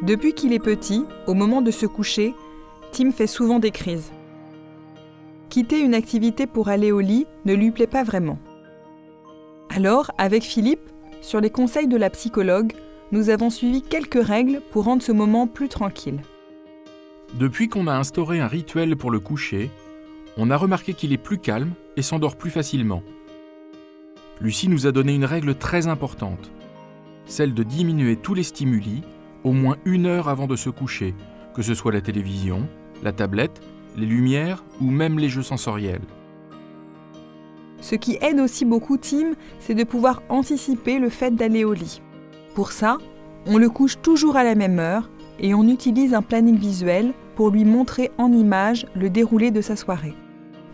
Depuis qu'il est petit, au moment de se coucher, Tim fait souvent des crises. Quitter une activité pour aller au lit ne lui plaît pas vraiment. Alors, avec Philippe, sur les conseils de la psychologue, nous avons suivi quelques règles pour rendre ce moment plus tranquille. Depuis qu'on a instauré un rituel pour le coucher, on a remarqué qu'il est plus calme et s'endort plus facilement. Lucie nous a donné une règle très importante, celle de diminuer tous les stimuli au moins 1 heure avant de se coucher, que ce soit la télévision, la tablette, les lumières ou même les jeux sensoriels. Ce qui aide aussi beaucoup Tim, c'est de pouvoir anticiper le fait d'aller au lit. Pour ça, on le couche toujours à la même heure et on utilise un planning visuel pour lui montrer en images le déroulé de sa soirée.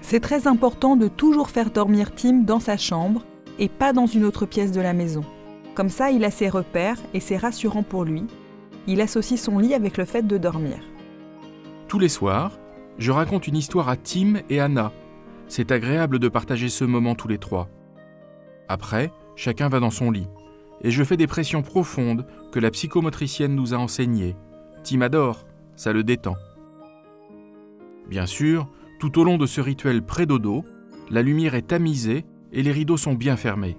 C'est très important de toujours faire dormir Tim dans sa chambre et pas dans une autre pièce de la maison. Comme ça, il a ses repères et c'est rassurant pour lui. Il associe son lit avec le fait de dormir. Tous les soirs, je raconte une histoire à Tim et Anna. C'est agréable de partager ce moment tous les 3. Après, chacun va dans son lit. Et je fais des pressions profondes que la psychomotricienne nous a enseignées. Tim adore, ça le détend. Bien sûr, tout au long de ce rituel pré-dodo, la lumière est tamisée et les rideaux sont bien fermés.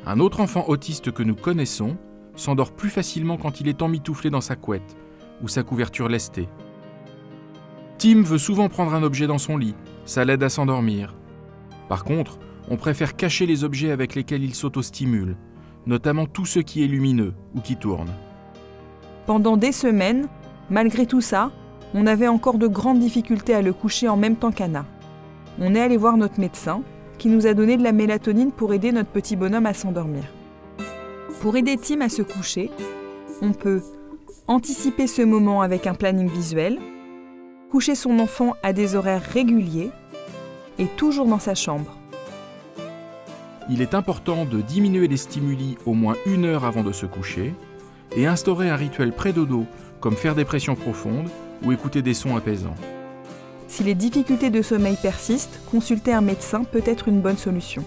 Un autre enfant autiste que nous connaissons s'endort plus facilement quand il est emmitouflé dans sa couette ou sa couverture lestée. Tim veut souvent prendre un objet dans son lit, ça l'aide à s'endormir. Par contre, on préfère cacher les objets avec lesquels il s'autostimule, notamment tout ce qui est lumineux ou qui tourne. Pendant des semaines, malgré tout ça, on avait encore de grandes difficultés à le coucher en même temps qu'Anna. On est allé voir notre médecin, qui nous a donné de la mélatonine pour aider notre petit bonhomme à s'endormir. Pour aider Tim à se coucher, on peut anticiper ce moment avec un planning visuel, coucher son enfant à des horaires réguliers et toujours dans sa chambre. Il est important de diminuer les stimuli au moins 1 heure avant de se coucher et instaurer un rituel pré-dodo comme faire des pressions profondes ou écouter des sons apaisants. Si les difficultés de sommeil persistent, consulter un médecin peut être une bonne solution.